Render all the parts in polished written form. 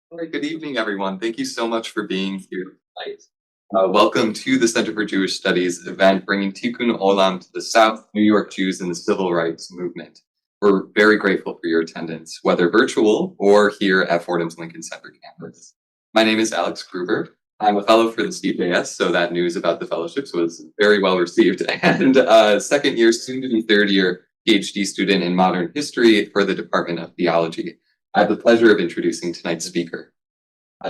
All right, good evening, everyone. Thank you so much for being here tonight. Welcome to the Center for Jewish Studies event, bringing Tikkun Olam to the South, New York Jews and the Civil Rights Movement. We're very grateful for your attendance, whether virtual or here at Fordham's Lincoln Center campus. My name is Alex Gruber. I'm a fellow for the CJS, so that news about the fellowships was very well received. And second year, soon to be third year PhD student in modern history for the Department of Theology. I have the pleasure of introducing tonight's speaker.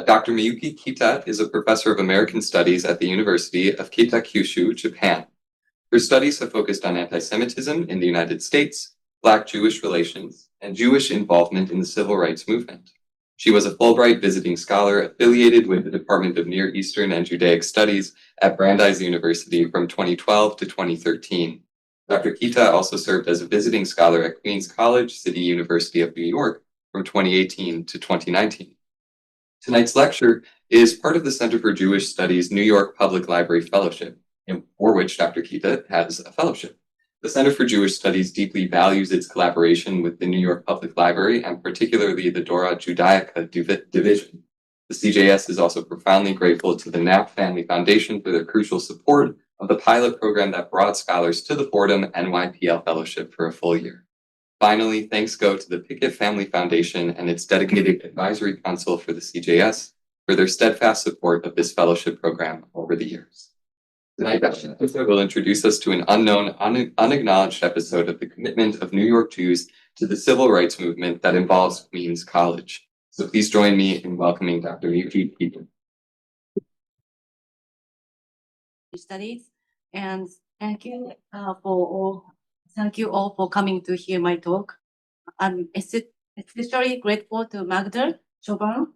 Dr. Miyuki Kita is a professor of American Studies at the University of Kita, Kyushu, Japan. Her studies have focused on anti-Semitism in the United States, Black-Jewish relations, and Jewish involvement in the civil rights movement. She was a Fulbright visiting scholar affiliated with the Department of Near Eastern and Judaic Studies at Brandeis University from 2012 to 2013. Dr. Kita also served as a visiting scholar at Queens College, City University of New York, from 2018 to 2019. Tonight's lecture is part of the Center for Jewish Studies New York Public Library Fellowship, for which Dr. Kita has a fellowship. The Center for Jewish Studies deeply values its collaboration with the New York Public Library and particularly the Dora Judaica Division. The CJS is also profoundly grateful to the Knapp Family Foundation for their crucial support of the pilot program that brought scholars to the Fordham-NYPL Fellowship for a full year. Finally, thanks go to the Pickett Family Foundation and its dedicated advisory council for the CJS for their steadfast support of this fellowship program over the years. Tonight, Dr. Kita will introduce us to an unknown, unacknowledged episode of the commitment of New York Jews to the civil rights movement that involves Queens College. So please join me in welcoming Dr. Miyuki Kita. Studies, and thank you Thank you all for coming to hear my talk. I'm especially grateful to Magda, Choban,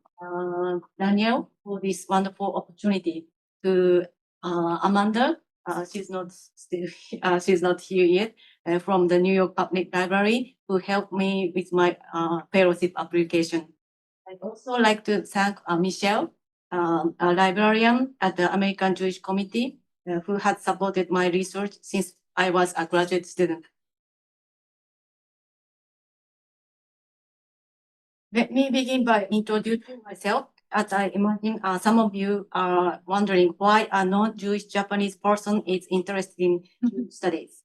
Daniel for this wonderful opportunity. To Amanda, she's not here yet, from the New York Public Library, who helped me with my fellowship application. I'd also like to thank Michelle, a librarian at the American Jewish Committee, who had supported my research since I was a graduate student. Let me begin by introducing myself. As I imagine some of you are wondering why a non-Jewish Japanese person is interested in Jewish studies.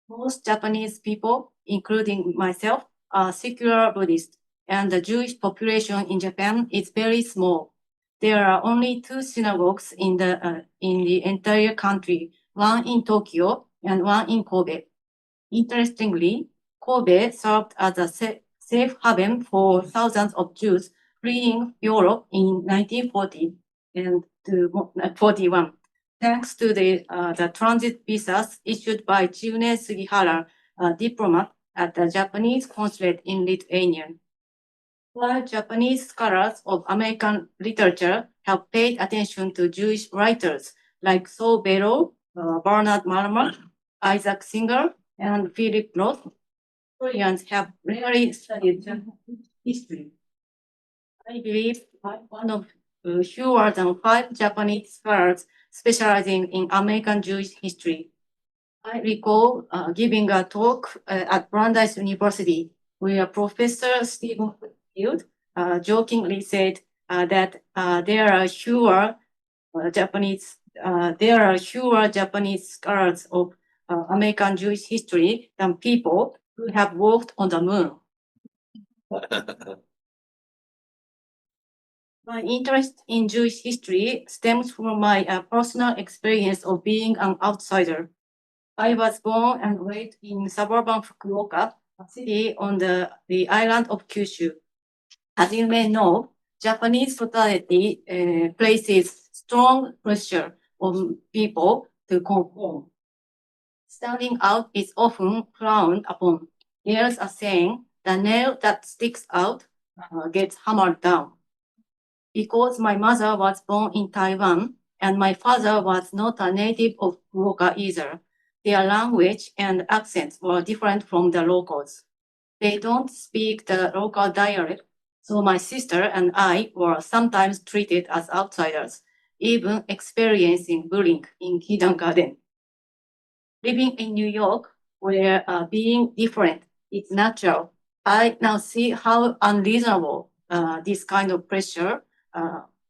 Most Japanese people, including myself, are secular Buddhist, and the Jewish population in Japan is very small. There are only 2 synagogues in the entire country, one in Tokyo and one in Kobe. Interestingly, Kobe served as a safe haven for thousands of Jews fleeing Europe in 1940 and 41. Thanks to the transit visas issued by Chiune Sugihara, a diplomat at the Japanese consulate in Lithuania. While Japanese scholars of American literature have paid attention to Jewish writers like Saul Bellow, Bernard Malmer, Isaac Singer, and Philip Roth, Koreans have rarely studied Japanese history. I believe I'm one of fewer than 5 Japanese scholars specializing in American Jewish history. I recall giving a talk at Brandeis University where Professor Stephen Field jokingly said that there are fewer Japanese scholars of American Jewish history than people who have walked on the moon. My interest in Jewish history stems from my personal experience of being an outsider. I was born and raised in suburban Fukuoka, a city on the island of Kyushu. As you may know, Japanese society places strong pressure on people to conform. Standing out is often frowned upon. There's a saying, the nail that sticks out gets hammered down. Because my mother was born in Taiwan and my father was not a native of Fukuoka either, their language and accents were different from the locals. They don't speak the local dialect, so my sister and I were sometimes treated as outsiders, even experiencing bullying in kindergarten. Living in New York, where being different is natural, I now see how unreasonable this kind of pressure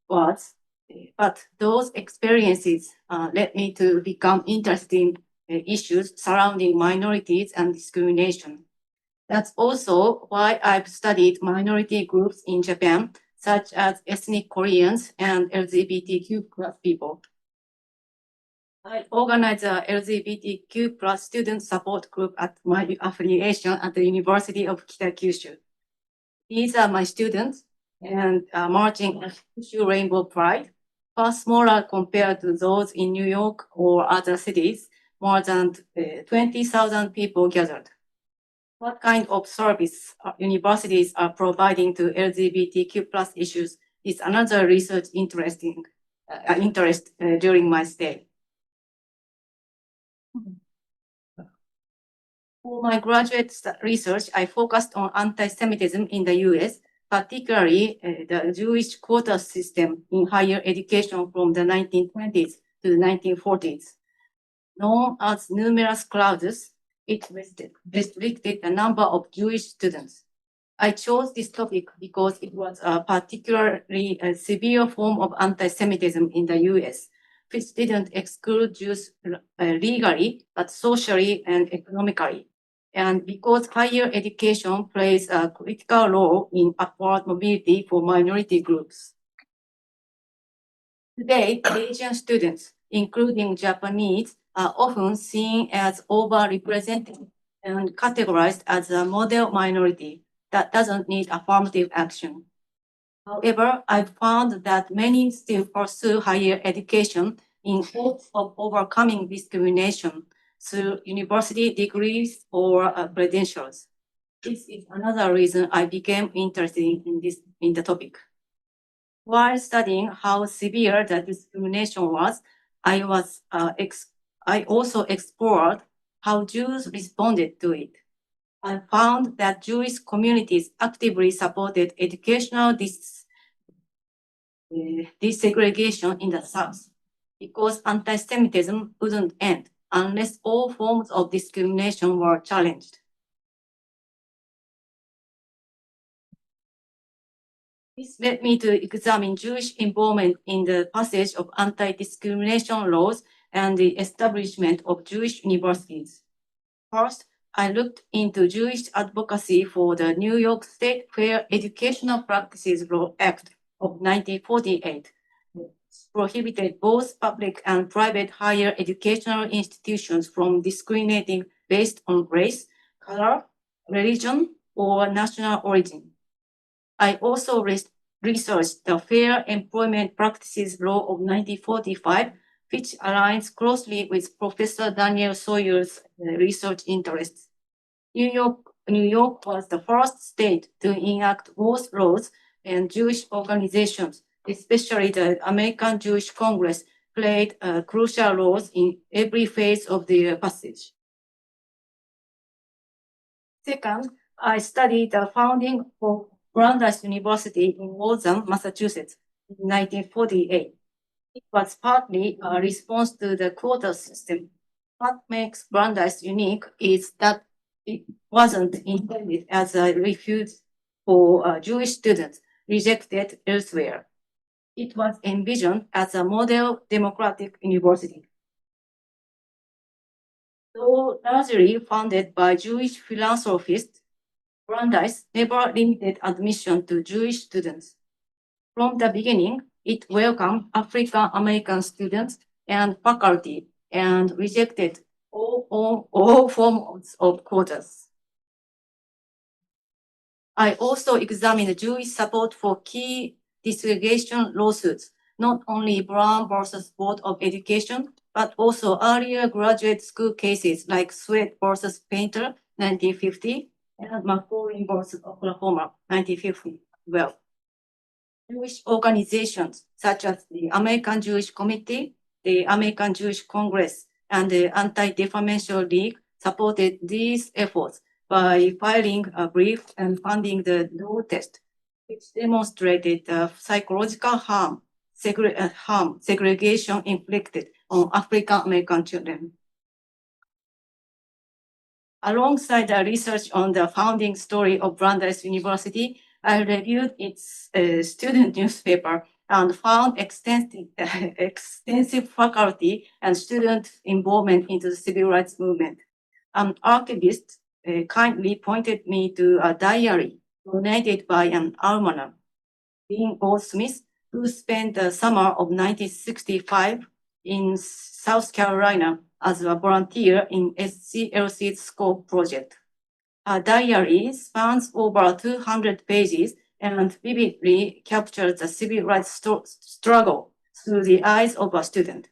was. But those experiences led me to become interested in issues surrounding minorities and discrimination. That's also why I've studied minority groups in Japan, such as ethnic Koreans and LGBTQ plus people. I organize a LGBTQ plus student support group at my affiliation at the University of Kita-Kyushu. These are my students and marching at Kyushu Rainbow Pride, far smaller compared to those in New York or other cities. More than 20,000 people gathered. What kind of service universities are providing to LGBTQ plus issues is another research interest during my stay. For my graduate research, I focused on anti-Semitism in the US, particularly the Jewish quota system in higher education from the 1920s to the 1940s. Known as numerous clauses, it restricted the number of Jewish students. I chose this topic because it was a particularly severe form of anti-Semitism in the US, which didn't exclude Jews legally, but socially and economically. And because higher education plays a critical role in upward mobility for minority groups. Today, Asian students, including Japanese, are often seen as overrepresented and categorized as a model minority that doesn't need affirmative action. However, I've found that many still pursue higher education in hopes of overcoming discrimination through university degrees or credentials. This is another reason I became interested in the topic. While studying how severe the discrimination was, I also explored how Jews responded to it. I found that Jewish communities actively supported educational desegregation in the South because anti-Semitism wouldn't end unless all forms of discrimination were challenged. This led me to examine Jewish involvement in the passage of anti-discrimination laws and the establishment of Jewish universities. First, I looked into Jewish advocacy for the New York State Fair Educational Practices Law Act of 1948, which prohibited both public and private higher educational institutions from discriminating based on race, color, religion, or national origin. I also researched the Fair Employment Practices Law of 1945, which aligns closely with Professor Daniel Sawyer's research interests. New York was the first state to enact both laws, and Jewish organizations, especially the American Jewish Congress, played crucial roles in every phase of the passage. Second, I studied the founding of Brandeis University in Waltham, Massachusetts in 1948. It was partly a response to the quota system. What makes Brandeis unique is that it wasn't intended as a refuge for Jewish students rejected elsewhere. It was envisioned as a model democratic university. Though largely funded by Jewish philanthropists, Brandeis never limited admission to Jewish students. From the beginning, it welcomed African American students and faculty and rejected all forms of quotas. I also examined Jewish support for key desegregation lawsuits, not only Brown versus Board of Education, but also earlier graduate school cases like Sweat versus Painter, 1950, and McCollin versus Oklahoma, 1950. Well, Jewish organizations such as the American Jewish Committee, the American Jewish Congress, and the Anti-Defamation League supported these efforts by filing a brief and funding the law test, which demonstrated the psychological harm segregation inflicted on African American children. Alongside the research on the founding story of Brandeis University, I reviewed its student newspaper and found extensive faculty and student involvement into the civil rights movement. An archivist kindly pointed me to a diary donated by an alumna, Dean Goldsmith, who spent the summer of 1965 in South Carolina as a volunteer in SCLC's SCOPE project. Her diary spans over 200 pages and vividly captures the civil rights struggle through the eyes of a student.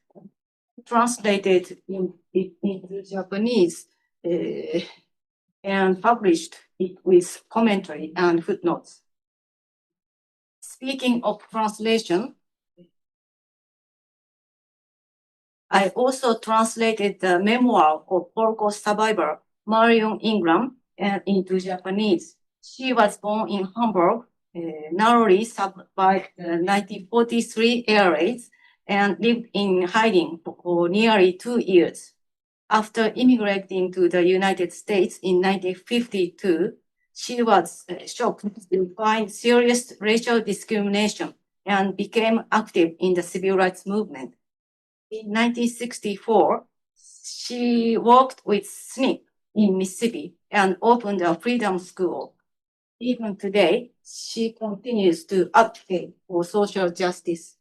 Translated into Japanese and published it with commentary and footnotes. Speaking of translation, I also translated the memoir of Holocaust survivor Marion Ingram into Japanese. She was born in Hamburg, narrowly survived the 1943 air raids, and lived in hiding for nearly 2 years. After immigrating to the United States in 1952, she was shocked to find serious racial discrimination and became active in the civil rights movement. In 1964, she worked with Smith in Mississippi and opened a freedom school. Even today, she continues to advocate for social justice.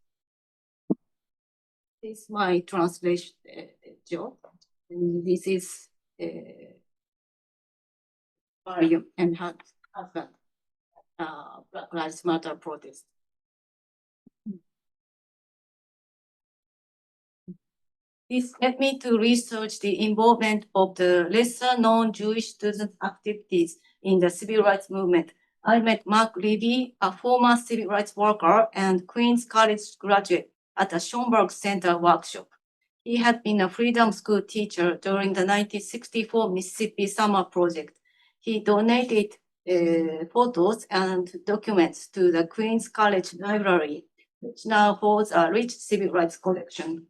This is my translation job. And this is Mariam and her husband, Black Lives Matter protest. This led me to research the involvement of the lesser-known Jewish student activities in the civil rights movement. I met Mark Levy, a former civil rights worker and Queens College graduate, at a Schomburg Center workshop. He had been a freedom school teacher during the 1964 Mississippi Summer Project. He donated photos and documents to the Queens College Library, which now holds a rich civil rights collection.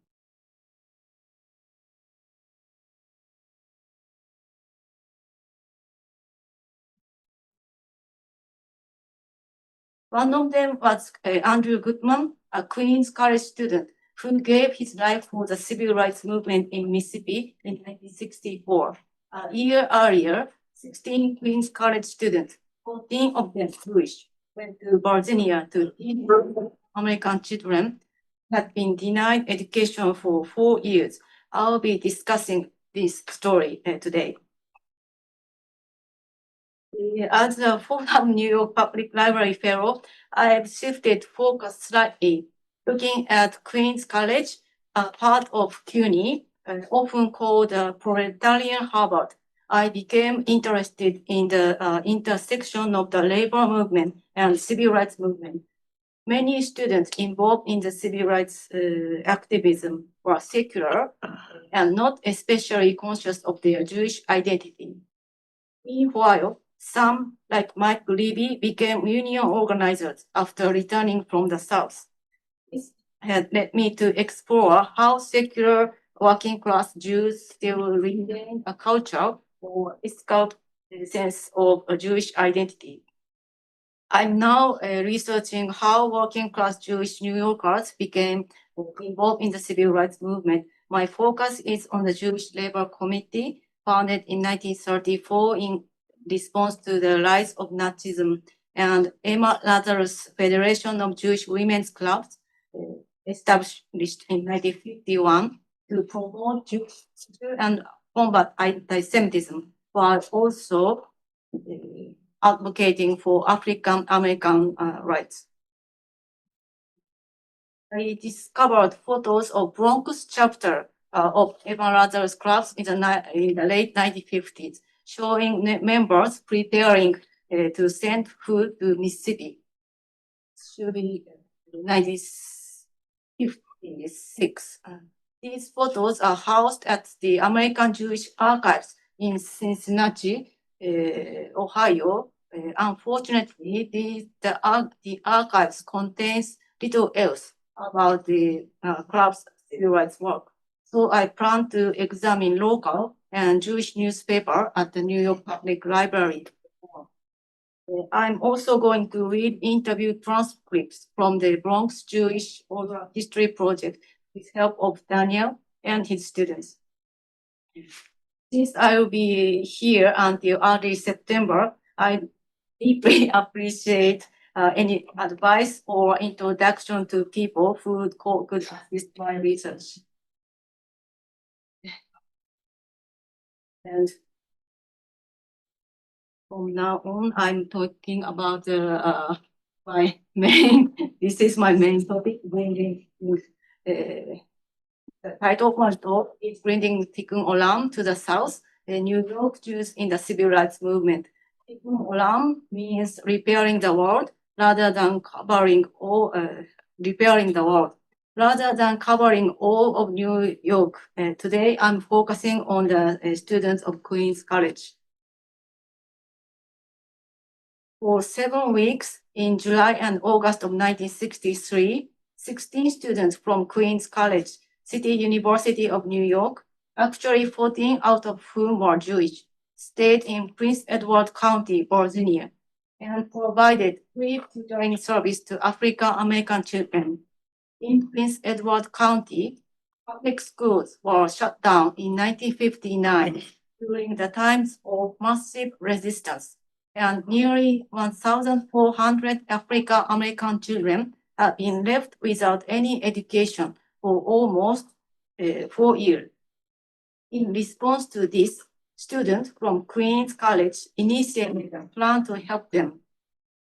One of them was Andrew Goodman, a Queens College student who gave his life for the civil rights movement in Mississippi in 1964. A year earlier, 16 Queens College students, 14 of them Jewish, went to Virginia to teach American children who had been denied education for 4 years. I'll be discussing this story today. As a Fordham, New York Public Library Fellow, I have shifted focus slightly, looking at Queens College, a part of CUNY, often called Proletarian Harvard. I became interested in the intersection of the labor movement and civil rights movement. Many students involved in the civil rights activism were secular and not especially conscious of their Jewish identity. Meanwhile, some, like Mike Levy, became union organizers after returning from the South. This had led me to explore how secular working class Jews still retain a culture or ethical sense of a Jewish identity. I'm now researching how working class Jewish New Yorkers became involved in the civil rights movement. My focus is on the Jewish Labor Committee, founded in 1934 in response to the rise of Nazism, and Emma Lazarus Federation of Jewish Women's Clubs, established in 1951 to promote Jewish and combat anti-Semitism, while also advocating for African American rights. I discovered photos of Bronx chapter of Emma Lazarus clubs in the late 1950s, showing members preparing to send food to Mississippi. Should be 1956. These photos are housed at the American Jewish Archives in Cincinnati, Ohio. Unfortunately, the archives contains little else about the club's civil rights work. So I plan to examine local and Jewish newspaper at the New York Public Library. I'm also going to read interview transcripts from the Bronx Jewish Oral History Project with help of Daniel and his students. Since I will be here until early September, I deeply appreciate any advice or introduction to people who could assist my research. And from now on, I'm talking about my main. This is my main topic. Bringing the title of my talk is bringing Tikkun Olam to the South, the New York Jews in the Civil Rights Movement. Tikkun Olam means repairing the world rather than covering all. Repairing the world rather than covering all of New York. Today, I'm focusing on the students of Queens College. For 7 weeks in July and August of 1963, 16 students from Queens College, City University of New York, actually 14 out of whom were Jewish, stayed in Prince Edward County, Virginia, and provided free tutoring service to African American children. In Prince Edward County, public schools were shut down in 1959 during the times of massive resistance, and nearly 1,400 African American children have been left without any education for almost 4 years. In response to this, students from Queens College initiated a plan to help them.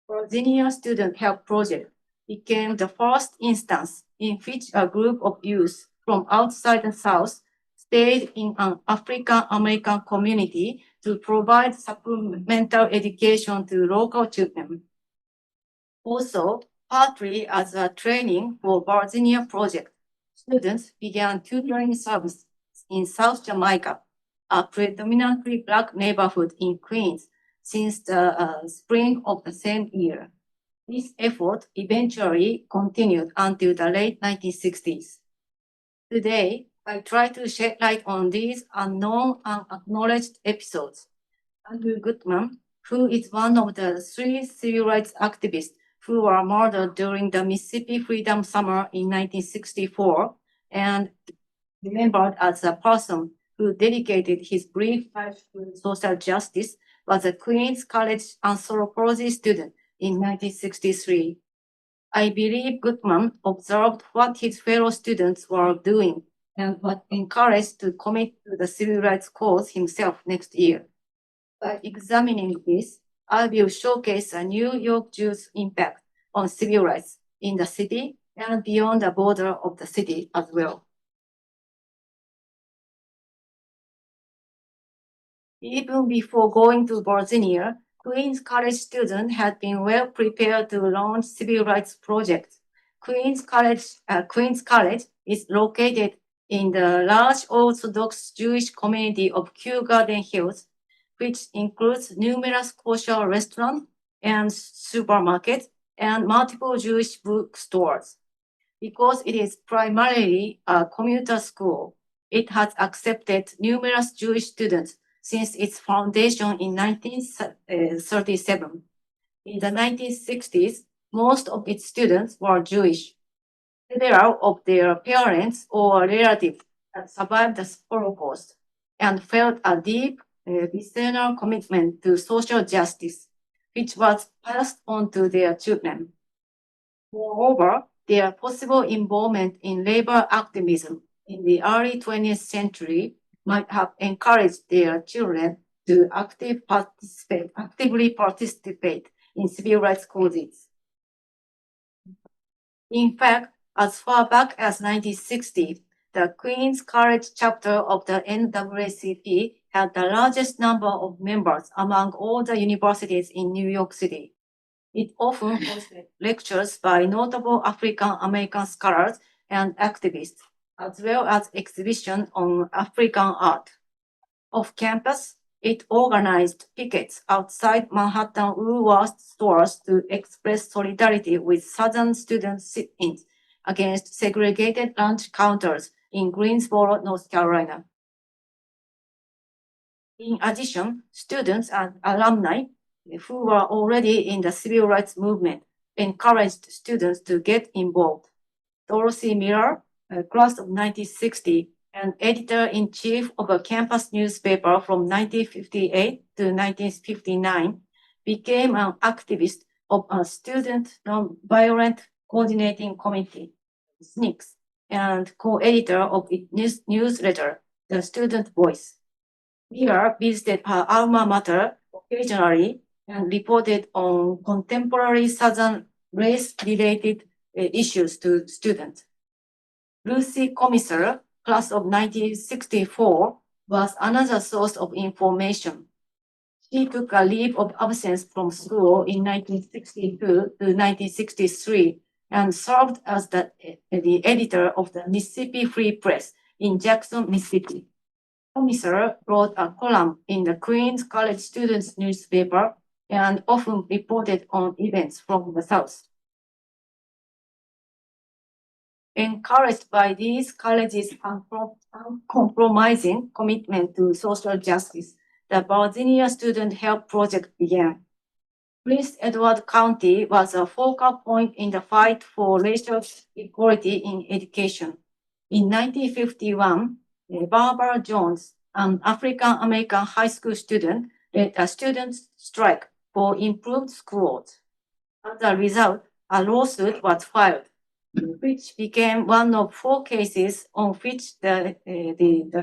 Virginia Student Help Project became the first instance in which a group of youth from outside the South stayed in an African American community to provide supplemental education to local children. Also, partly as a training for Virginia project, students began tutoring service in South Jamaica, a predominantly Black neighborhood in Queens, since the spring of the same year. This effort eventually continued until the late 1960s. Today, I try to shed light on these unknown and acknowledged episodes. Andrew Goodman, who is one of the 3 civil rights activists who were murdered during the Mississippi Freedom Summer in 1964, and remembered as a person who dedicated his brief life to social justice, was a Queens College anthropology student in 1963. I believe Goodman observed what his fellow students were doing and was encouraged to commit to the civil rights cause himself next year. By examining this, I will showcase a New York Jews' impact on civil rights in the city and beyond the border of the city as well. Even before going to Virginia, Queens College students had been well prepared to launch civil rights projects. Queens College is located in the large Orthodox Jewish community of Kew Garden Hills, which includes numerous kosher restaurants and supermarkets and multiple Jewish bookstores. Because it is primarily a commuter school, it has accepted numerous Jewish students since its foundation in 1937. In the 1960s, most of its students were Jewish. Several of their parents or relatives had survived the Holocaust and felt a deep, visceral commitment to social justice, which was passed on to their children. Moreover, their possible involvement in labor activism in the early 20th century might have encouraged their children to actively participate in civil rights causes. In fact, as far back as 1960, the Queens College chapter of the NAACP had the largest number of members among all the universities in New York City. It often hosted lectures by notable African American scholars and activists, as well as exhibitions on African art. Off campus, it organized pickets outside Manhattan Woolworth stores to express solidarity with Southern student sit-ins against segregated lunch counters in Greensboro, North Carolina. In addition, students and alumni who were already in the civil rights movement, encouraged students to get involved. Dorothy Miller, a class of 1960, and editor-in-chief of a campus newspaper from 1958 to 1959, became an activist of a student nonviolent coordinating committee, SNCC, and co-editor of its newsletter, The Student Voice. Miller visited her alma mater occasionally and reported on contemporary Southern race-related issues to students. Lucy Commissar, class of 1964, was another source of information. She took a leave of absence from school in 1962 to 1963 and served as the editor of the Mississippi Free Press in Jackson, Mississippi. Commissar wrote a column in the Queens College Students newspaper and often reported on events from the South. Encouraged by these colleges' uncompromising commitment to social justice, the Virginia Student Help Project began. Prince Edward County was a focal point in the fight for racial equality in education. In 1951, Barbara Jones, an African-American high school student, led a student strike for improved schools. As a result, a lawsuit was filed, which became one of 4 cases on which the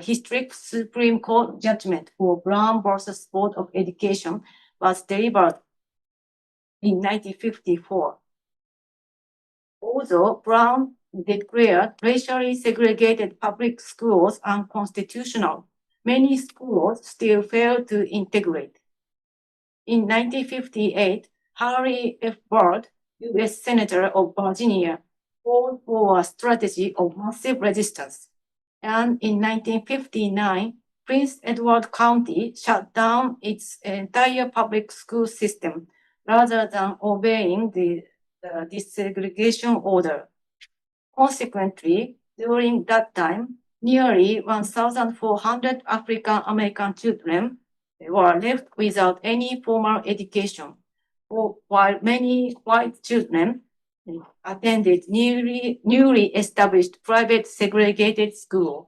historic Supreme Court judgment for Brown versus Board of Education was delivered in 1954. Although Brown declared racially segregated public schools unconstitutional, many schools still failed to integrate. In 1958, Harry F. Byrd, U.S. Senator of Virginia, called for a strategy of massive resistance. And in 1959, Prince Edward County shut down its entire public school system rather than obeying the desegregation order. Consequently, during that time, nearly 1,400 African American children were left without any formal education, while many white children attended newly established private segregated schools.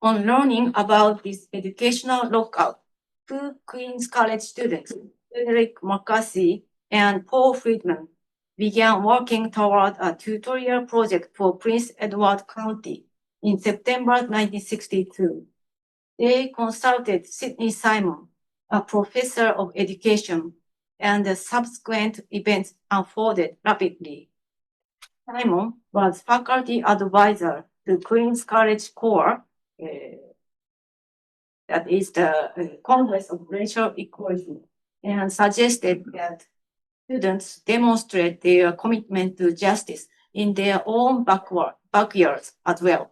On learning about this educational lockout, 2 Queens College students, Frederick McCarthy and Paul Friedman, began working toward a tutorial project for Prince Edward County in September 1962. They consulted Sidney Simon, a professor of education, and the subsequent events unfolded rapidly. Simon was faculty advisor to Queens College Core, that is the Congress of Racial Equality, and suggested that students demonstrate their commitment to justice in their own backyards as well.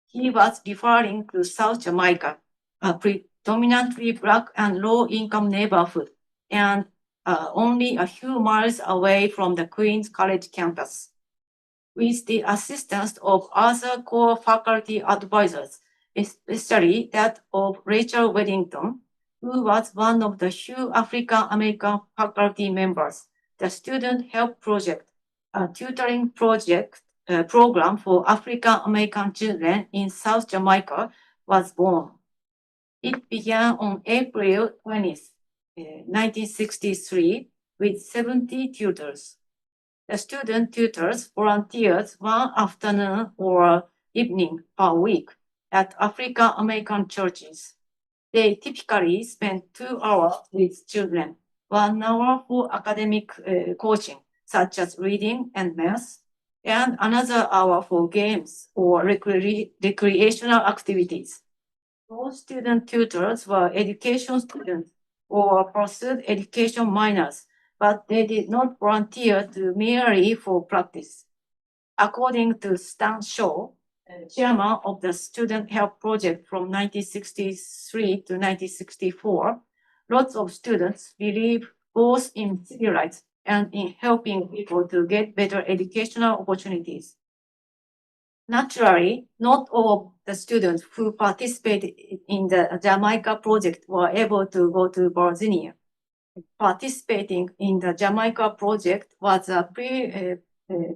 He was referring to South Jamaica, a predominantly Black and low-income neighborhood, and only a few miles away from the Queens College campus. With the assistance of other core faculty advisors, especially that of Rachel Weddington, who was one of the few African American faculty members, the Student Help Project, a tutoring program for African American children in South Jamaica, was born. It began on April 20th, 1963, with 70 tutors. The student tutors volunteered one afternoon or evening per week at African American churches. They typically spent 2 hours with children, 1 hour for academic coaching, such as reading and math, and another hour for games or recreational activities. Most student tutors were education students or pursued education minors, but they did not volunteer to merely for practice. According to Stan Shaw, chairman of the Student Help Project from 1963 to 1964, lots of students believe both in civil rights and in helping people to get better educational opportunities. Naturally, not all the students who participated in the Jamaica project were able to go to Virginia. Participating in the Jamaica project was a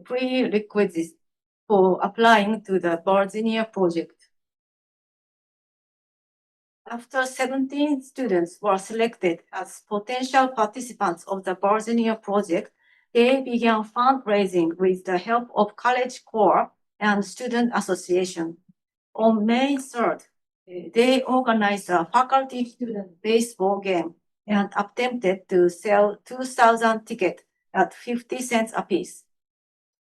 prerequisite for applying to the Virginia project. After 17 students were selected as potential participants of the Virginia project, they began fundraising with the help of College Corps and Student Association. On May 3rd, they organized a faculty-student baseball game and attempted to sell 2,000 tickets at 50 cents apiece.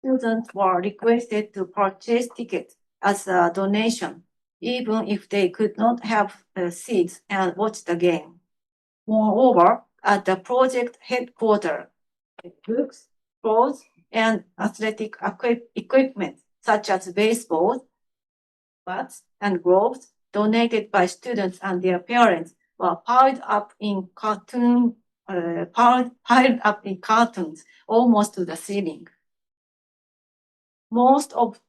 Students were requested to purchase tickets as a donation, even if they could not have seats and watch the game. Moreover, at the project headquarters, books, clothes, and athletic equipment such as baseballs, bats, and gloves donated by students and their parents were piled up in cartoons almost to the ceiling. Most of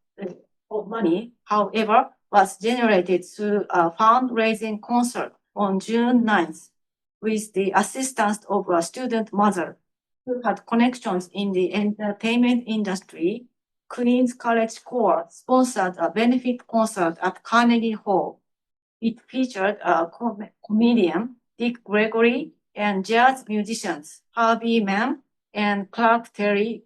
money, however, was generated through a fundraising concert on June 9th with the assistance of a student mother who had connections in the entertainment industry. Queens College Corps sponsored a benefit concert at Carnegie Hall. It featured a comedian, Dick Gregory, and jazz musicians, Harvey Mann and Clark Terry.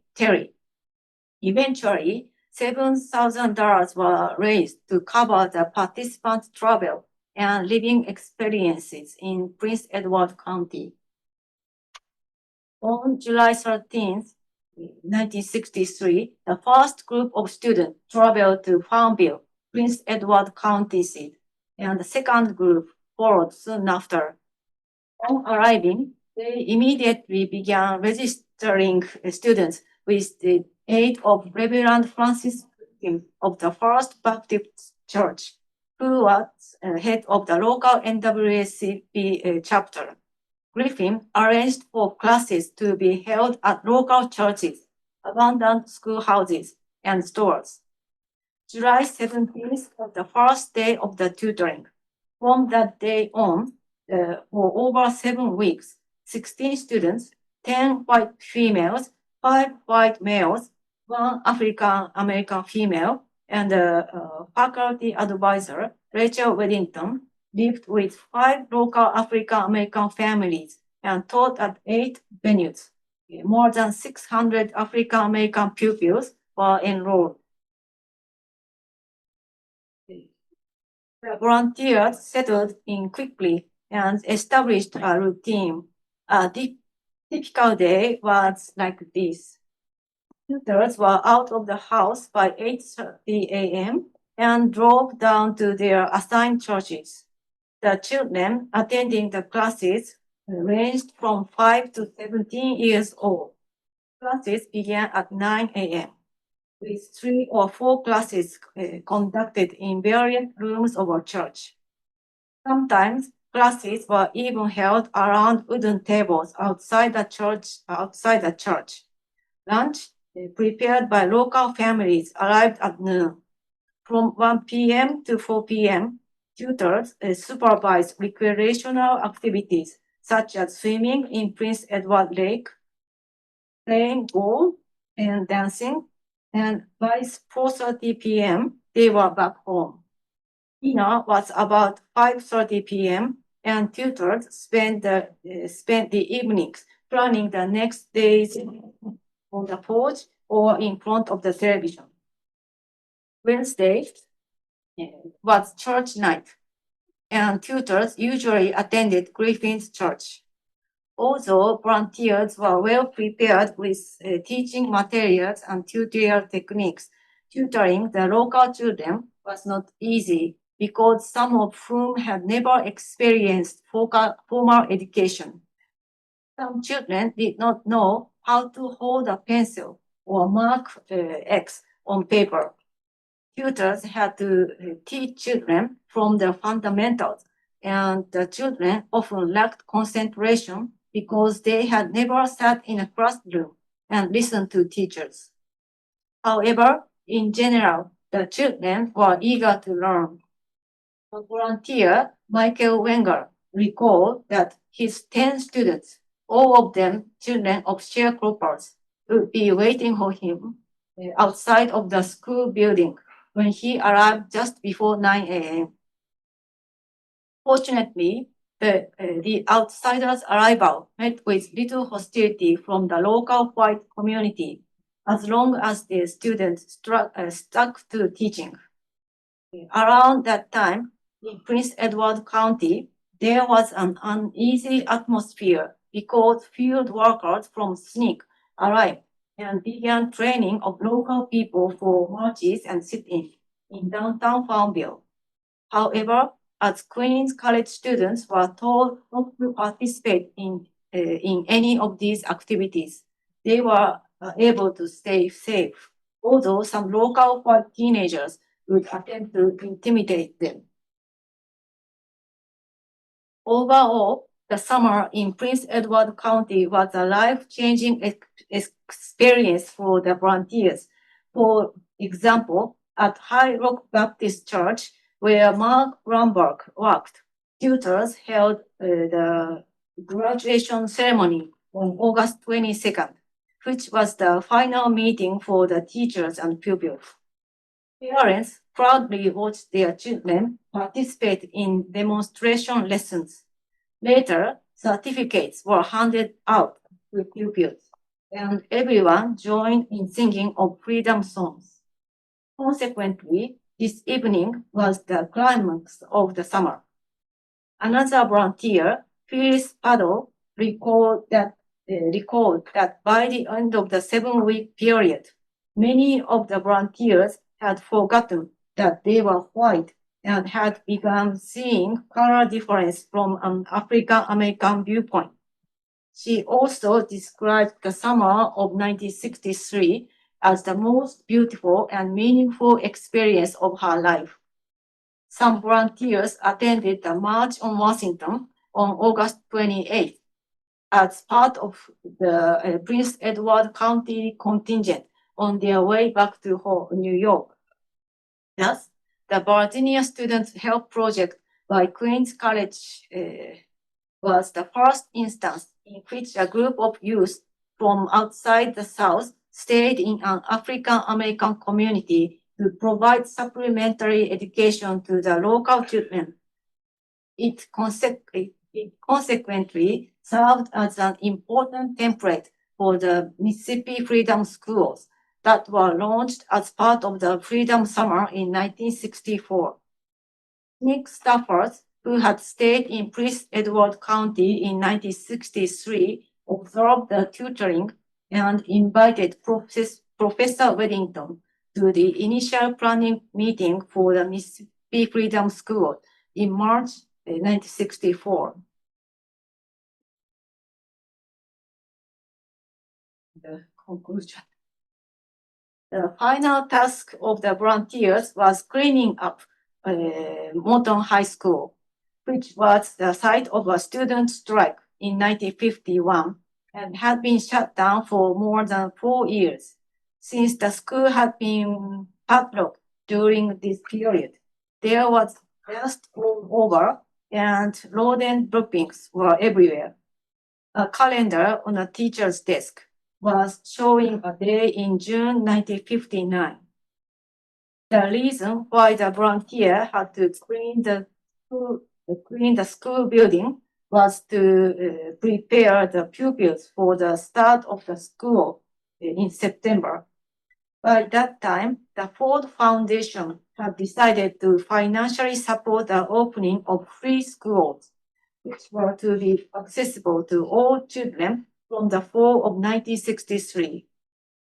Eventually, $7,000 were raised to cover the participants' travel and living experiences in Prince Edward County. On July 13th, 1963, the first group of students traveled to Farmville, Prince Edward County seat, and the second group followed soon after. On arriving, they immediately began registering students with the aid of Reverend Francis Griffin of the First Baptist Church, who was head of the local NAACP chapter. Griffin arranged for classes to be held at local churches, abandoned schoolhouses, and stores. July 17th was the first day of the tutoring. From that day on, for over 7 weeks, 16 students, 10 white females, 5 white males, 1 African American female, and a faculty advisor, Rachel Weddington, lived with 5 local African American families and taught at 8 venues. More than 600 African American pupils were enrolled. The volunteers settled in quickly and established a routine. A typical day was like this. Tutors were out of the house by 8:30 a.m. and drove down to their assigned churches. The children attending the classes ranged from 5 to 17 years old. Classes began at 9 a.m. with 3 or 4 classes conducted in various rooms of a church. Sometimes classes were even held around wooden tables outside the church. Lunch, prepared by local families, arrived at noon. From 1 p.m. to 4 p.m., tutors supervised recreational activities such as swimming in Prince Edward Lake, playing golf, and dancing. And by 4:30 p.m., they were back home. Dinner was about 5:30 p.m., and tutors spent the evenings planning the next day's on the porch or in front of the television. Wednesday was church night, and tutors usually attended Griffin's church. Although volunteers were well prepared with teaching materials and tutorial techniques, tutoring the local children was not easy because some of whom had never experienced formal education. Some children did not know how to hold a pencil or mark X on paper. Tutors had to teach children from the fundamentals, and the children often lacked concentration because they had never sat in a classroom and listened to teachers. However, in general, the children were eager to learn. The volunteer, Michael Wenger, recalled that his 10 students, all of them children of sharecroppers, would be waiting for him outside of the school building when he arrived just before 9 a.m. Fortunately, the outsider's arrival met with little hostility from the local white community, as long as the students stuck to teaching. Around that time, in Prince Edward County, there was an uneasy atmosphere because field workers from SNCC arrived and began training of local people for marches and sit-ins in downtown Farmville. However, as Queens College students were told not to participate in any of these activities, they were able to stay safe, although some local white teenagers would attempt to intimidate them. Overall, the summer in Prince Edward County was a life-changing experience for the volunteers. For example, at High Rock Baptist Church, where Mark Ramberg worked, tutors held the graduation ceremony on August 22nd, which was the final meeting for the teachers and pupils. Parents proudly watched their children participate in demonstration lessons. Later, certificates were handed out to pupils, and everyone joined in singing of freedom songs. Consequently, this evening was the climax of the summer. Another volunteer, Phyllis Paddle, recalled that by the end of the 7-week period, many of the volunteers had forgotten that they were white and had begun seeing color difference from an African American viewpoint. She also described the summer of 1963 as the most beautiful and meaningful experience of her life. Some volunteers attended the March on Washington on August 28th as part of the Prince Edward County contingent on their way back to New York. Thus, the Virginia Student Help Project by Queens College was the first instance in which a group of youth from outside the South stayed in an African American community to provide supplementary education to the local children. It consequently served as an important template for the Mississippi Freedom Schools that were launched as part of the Freedom Summer in 1964. SNCC staffers who had stayed in Prince Edward County in 1963 observed the tutoring and invited Professor Weddington to the initial planning meeting for the Mississippi Freedom School in March 1964. The conclusion. The final task of the volunteers was cleaning up Morton High School, which was the site of a student strike in 1951 and had been shut down for more than 4 years. Since the school had been padlocked during this period, there was dust all over and rodent droppings were everywhere. A calendar on a teacher's desk was showing a day in June 1959. The reason why the volunteer had to clean the school building was to prepare the pupils for the start of the school in September. By that time, the Ford Foundation had decided to financially support the opening of free schools, which were to be accessible to all children from the fall of 1963.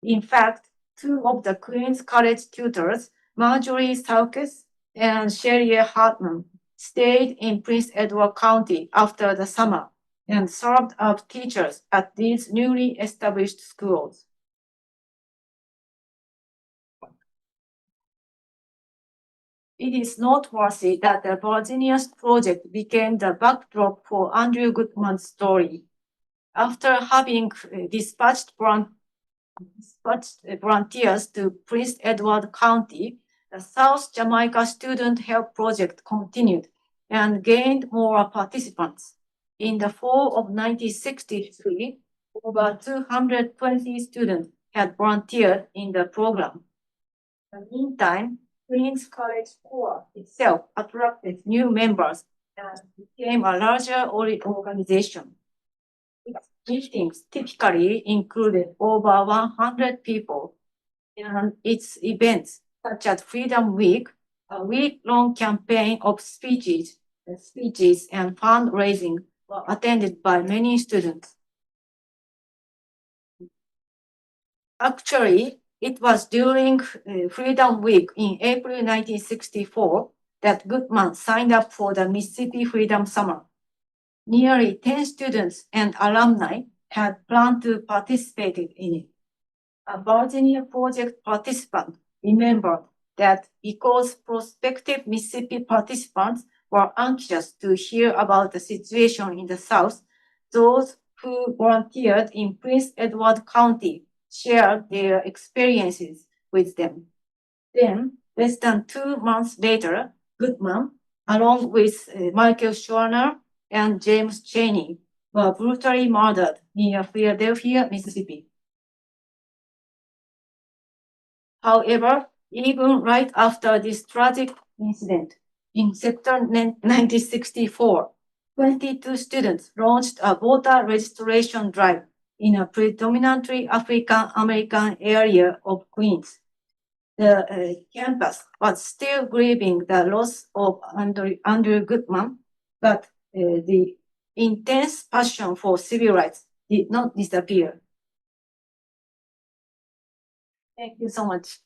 In fact, 2 of the Queens College tutors, Marjorie Saukes and Sherry Hartman, stayed in Prince Edward County after the summer and served as teachers at these newly established schools. It is noteworthy that the Virginia's project became the backdrop for Andrew Goodman's story. After having dispatched volunteers to Prince Edward County, the South Jamaica Student Help Project continued and gained more participants. In the fall of 1963, over 220 students had volunteered in the program. In the meantime, Queen's College Corps itself attracted new members and became a larger organization. Its meetings typically included over 100 people, and its events, such as Freedom Week, a week-long campaign of speeches and fundraising, were attended by many students. Actually, it was during Freedom Week in April 1964 that Goodman signed up for the Mississippi Freedom Summer. Nearly 10 students and alumni had planned to participate in it. A Virginia Project participant remembered that because prospective Mississippi participants were anxious to hear about the situation in the South, those who volunteered in Prince Edward County shared their experiences with them. Then, less than 2 months later, Goodman, along with Michael Schwerner and James Cheney, were brutally murdered near Philadelphia, Mississippi. However, even right after this tragic incident, in September 1964, 22 students launched a voter registration drive in a predominantly African American area of Queens. The campus was still grieving the loss of Andrew Goodman, but the intense passion for civil rights did not disappear. Thank you so much.